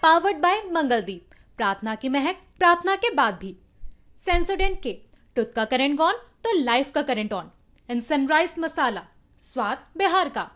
Powered by Mangaldeep. प्रार्थना की महक, प्रार्थना के बाद भी। सेंसोडेंट के टूथ का करंट गॉन तो लाइफ का करंट ऑन। एंड सनराइज मसाला, स्वाद बिहार का।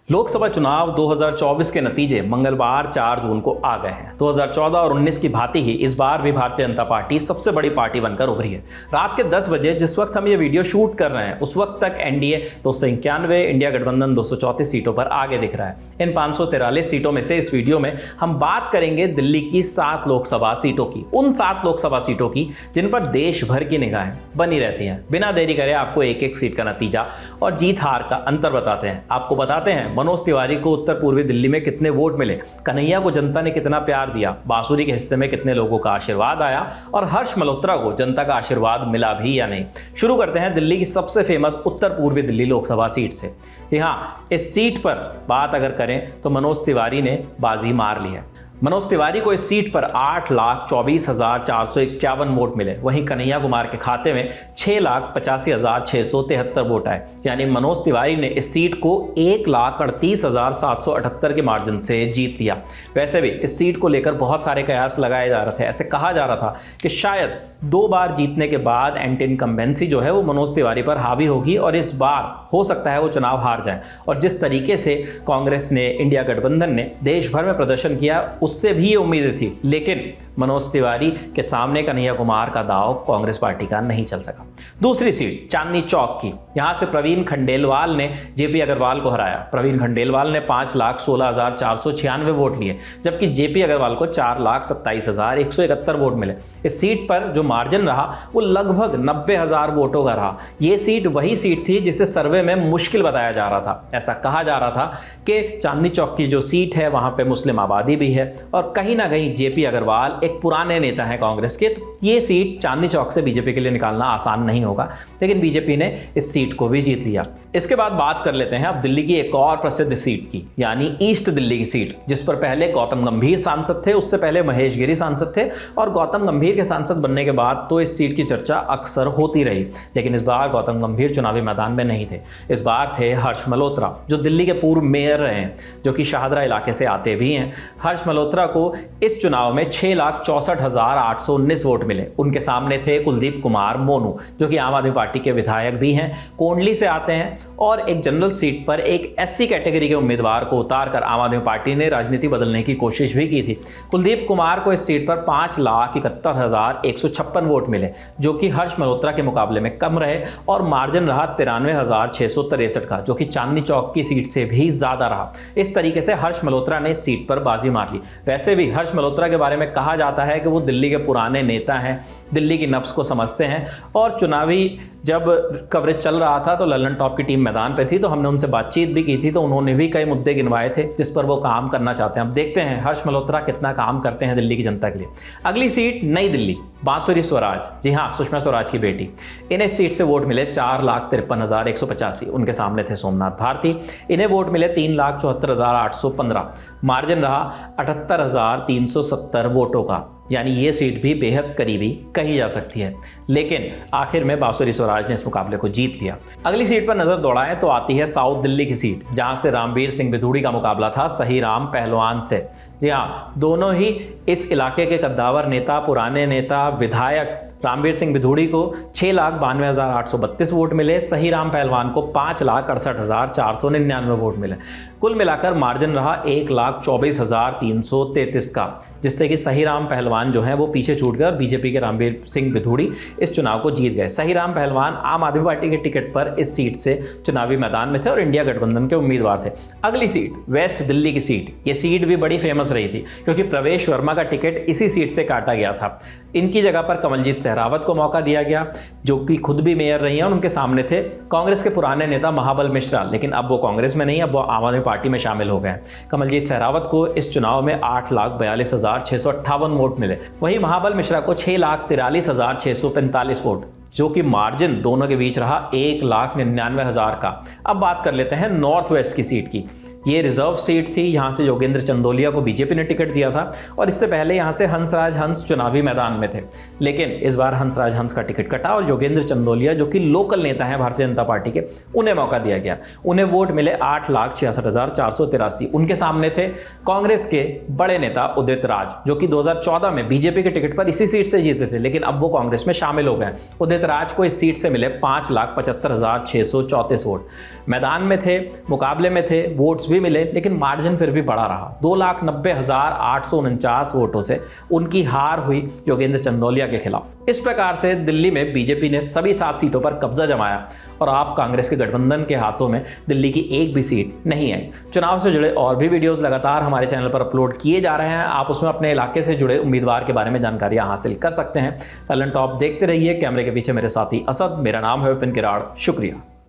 लोकसभा चुनाव 2024 के नतीजे मंगलवार 4 जून को आ गए हैं। 2014 और 19 की भांति ही इस बार भी भारतीय जनता पार्टी सबसे बड़ी पार्टी बनकर उभरी है। रात के 10 बजे जिस वक्त हम ये वीडियो शूट कर रहे हैं उस वक्त तक एनडीए 291, इंडिया गठबंधन 234 सीटों पर आगे दिख रहा है। इन 543 सीटों में से इस वीडियो में हम बात करेंगे दिल्ली की 7 लोकसभा सीटों की, उन 7 लोकसभा सीटों की जिन पर देश भर की निगाहें बनी रहती हैं। बिना देरी करे आपको एक एक सीट का नतीजा और जीत हार का अंतर बताते हैं। आपको बताते हैं मनोज तिवारी को उत्तर पूर्वी दिल्ली में कितने वोट मिले, कन्हैया को जनता ने कितना प्यार दिया, बांसुरी के हिस्से में कितने लोगों का आशीर्वाद आया और हर्ष मल्होत्रा को जनता का आशीर्वाद मिला भी या नहीं। शुरू करते हैं दिल्ली की सबसे फेमस उत्तर पूर्वी दिल्ली लोकसभा सीट से। जी हाँ, इस सीट पर बात अगर करें तो मनोज तिवारी ने बाजी मार ली है। मनोज तिवारी को इस सीट पर 8,24,451 वोट मिले। वहीं कन्हैया कुमार के खाते में 6,85,673 वोट आए। यानी मनोज तिवारी ने इस सीट को 1,38,778 के मार्जिन से जीत लिया। वैसे भी इस सीट को लेकर बहुत सारे कयास लगाए जा रहे थे। ऐसे कहा जा रहा था कि शायद 2 बार जीतने के बाद एंटी इनकम्बेंसी जो है वो मनोज तिवारी पर हावी होगी और इस बार हो सकता है वो चुनाव हार जाए। और जिस तरीके से कांग्रेस ने, इंडिया गठबंधन ने देश भर में प्रदर्शन किया उससे भी ये उम्मीदें थी, लेकिन मनोज तिवारी के सामने कन्हैया कुमार का दांव कांग्रेस पार्टी का नहीं चल सका। दूसरी सीट चांदनी चौक की, यहां से प्रवीण खंडेलवाल ने जेपी अग्रवाल को हराया। प्रवीण खंडेलवाल ने 5,16,496 वोट लिए, जबकि जेपी अग्रवाल को 4,27,171 वोट मिले। इस सीट पर जो मार्जिन रहा वो लगभग 90,000 वोटों का रहा। ये सीट वही सीट थी जिसे सर्वे में मुश्किल बताया जा रहा था। ऐसा कहा जा रहा था कि चांदनी चौक की जो सीट है वहां पर मुस्लिम आबादी भी है और कहीं ना कहीं जेपी अग्रवाल एक पुराने नेता हैं कांग्रेस के, तो ये सीट चांदनी चौक से बीजेपी के लिए निकालना आसान नहीं होगा। लेकिन बीजेपी ने इस सीट को भी जीत लिया। इसके बाद बात कर लेते हैं अब दिल्ली की एक और प्रसिद्ध सीट की, यानी ईस्ट दिल्ली की सीट, जिस पर पहले गौतम गंभीर सांसद थे, उससे पहले महेश गिरी सांसद थे और गौतम गंभीर के सांसद बनने के बाद तो इस सीट की चर्चा अक्सर होती रही। लेकिन इस बार गौतम गंभीर चुनावी मैदान में नहीं थे। इस बार थे हर्ष मल्होत्रा, जो दिल्ली के पूर्व मेयर रहे हैं, जो कि शाहदरा इलाके से आते भी हैं। हर्ष मल्होत्रा को इस चुनाव में 6,64,819 वोट मिले। उनके सामने थे कुलदीप कुमार मोनू, जो कि आम आदमी पार्टी के विधायक भी हैं, कोंडली से आते हैं और एक जनरल सीट पर एक एससी कैटेगरी के उम्मीदवार को उतारकर आम आदमी पार्टी ने राजनीति बदलने की कोशिश भी की थी। कुलदीप कुमार को इस सीट पर 5,71,156 वोट मिले, जो कि हर्ष मल्होत्रा के मुकाबले में कम रहे और मार्जिन रहा 93,663 का, जो कि चांदनी चौक की सीट से भी ज्यादा रहा। इस तरीके से हर्ष मल्होत्रा ने इस सीट पर बाजी मार ली। वैसे भी हर्ष मल्होत्रा के बारे में कहा जाता है कि वो दिल्ली के पुराने नेता हैं, दिल्ली की नब्ज को समझते हैं और चुनावी जब कवरेज चल रहा था तो लल्लन टॉप की टीम मैदान पे थी, तो हमने उनसे बातचीत भी की थी, तो उन्होंने भी कई मुद्दे गिनवाए थे जिस पर वो काम करना चाहते हैं। अब देखते हैं हर्ष मल्होत्रा कितना काम करते हैं दिल्ली की जनता के लिए। अगली सीट नई दिल्ली, बांसुरी स्वराज, जी हाँ, सुषमा स्वराज की बेटी। इन्हें सीट से वोट मिले 4,53,185। उनके सामने थे सोमनाथ भारती। इन्हें वोट मिले 3,74,815। मार्जिन रहा 78,370 वोटों का, यानी ये सीट भी बेहद करीबी कही जा सकती है। लेकिन आखिर में बांसुरी स्वराज ने इस मुकाबले को जीत लिया। अगली सीट पर नजर दौड़ाएं तो आती है साउथ दिल्ली की सीट, जहां से रामवीर सिंह बिधूड़ी का मुकाबला था सही राम पहलवान से। जी हाँ, दोनों ही इस इलाके के कद्दावर नेता, पुराने नेता, विधायक। रामवीर सिंह बिधूड़ी को 6,92,832 वोट मिले, सही राम पहलवान को 5,68,499 वोट मिले। कुल मिलाकर मार्जिन रहा 1,24,333 का, जिससे कि सही राम पहलवान जो है वो पीछे छूट गए और बीजेपी के रामवीर सिंह बिधूड़ी इस चुनाव को जीत गए। सही राम पहलवान आम आदमी पार्टी के टिकट पर इस सीट से चुनावी मैदान में थे और इंडिया गठबंधन के उम्मीदवार थे। अगली सीट वेस्ट दिल्ली की सीट, ये सीट भी बड़ी फेमस रही थी क्योंकि प्रवेश वर्मा का टिकट इसी सीट से काटा गया था। इनकी जगह पर कमलजीत सहरावत को मौका दिया गया, जो कि खुद भी मेयर रही हैं और उनके सामने थे कांग्रेस के पुराने नेता महाबल मिश्रा, लेकिन अब वो कांग्रेस में नहीं, अब वो आम आदमी पार्टी में शामिल हो गए। कमलजीत सहरावत को इस चुनाव में 8,42,658 वोट मिले। वहीं महाबल मिश्रा को 6,43,645 वोट, जो कि मार्जिन दोनों के बीच रहा 1,99,000 का। अब बात कर लेते हैं नॉर्थ वेस्ट की सीट की। ये रिजर्व सीट थी, यहाँ से योगेंद्र चंदोलिया को बीजेपी ने टिकट दिया था और इससे पहले यहाँ से हंसराज हंस चुनावी मैदान में थे। लेकिन इस बार हंसराज हंस का टिकट कटा और योगेंद्र चंदोलिया जो कि लोकल नेता हैं भारतीय जनता पार्टी के, उन्हें मौका दिया गया। उन्हें वोट मिले 8,66,483। उनके सामने थे कांग्रेस के बड़े नेता उदित राज, जो कि 2014 में बीजेपी के टिकट पर इसी सीट से जीते थे, लेकिन अब वो कांग्रेस में शामिल हो गए। उदित राज को इस सीट से मिले 5,75,634 वोट। मैदान में थे, मुकाबले में थे, वोट्स भी मिले, लेकिन मार्जिन फिर भी बड़ा रहा। 2,90,849 वोटों से उनकी हार हुई योगेंद्र चंदोलिया के खिलाफ। इस प्रकार से दिल्ली में बीजेपी ने सभी 7 सीटों पर कब्जा जमाया और आप कांग्रेस के गठबंधन के हाथों में दिल्ली की एक भी सीट नहीं आई। चुनाव से जुड़े और भी वीडियोस लगातार हमारे चैनल पर अपलोड किए जा रहे हैं। आप उसमें अपने इलाके से जुड़े उम्मीदवार के बारे में जानकारियां हासिल कर सकते हैं। टैलेंट टॉप देखते रहिए। कैमरे के पीछे मेरे साथी असद, मेरा नाम है विपिन किराड़। शुक्रिया।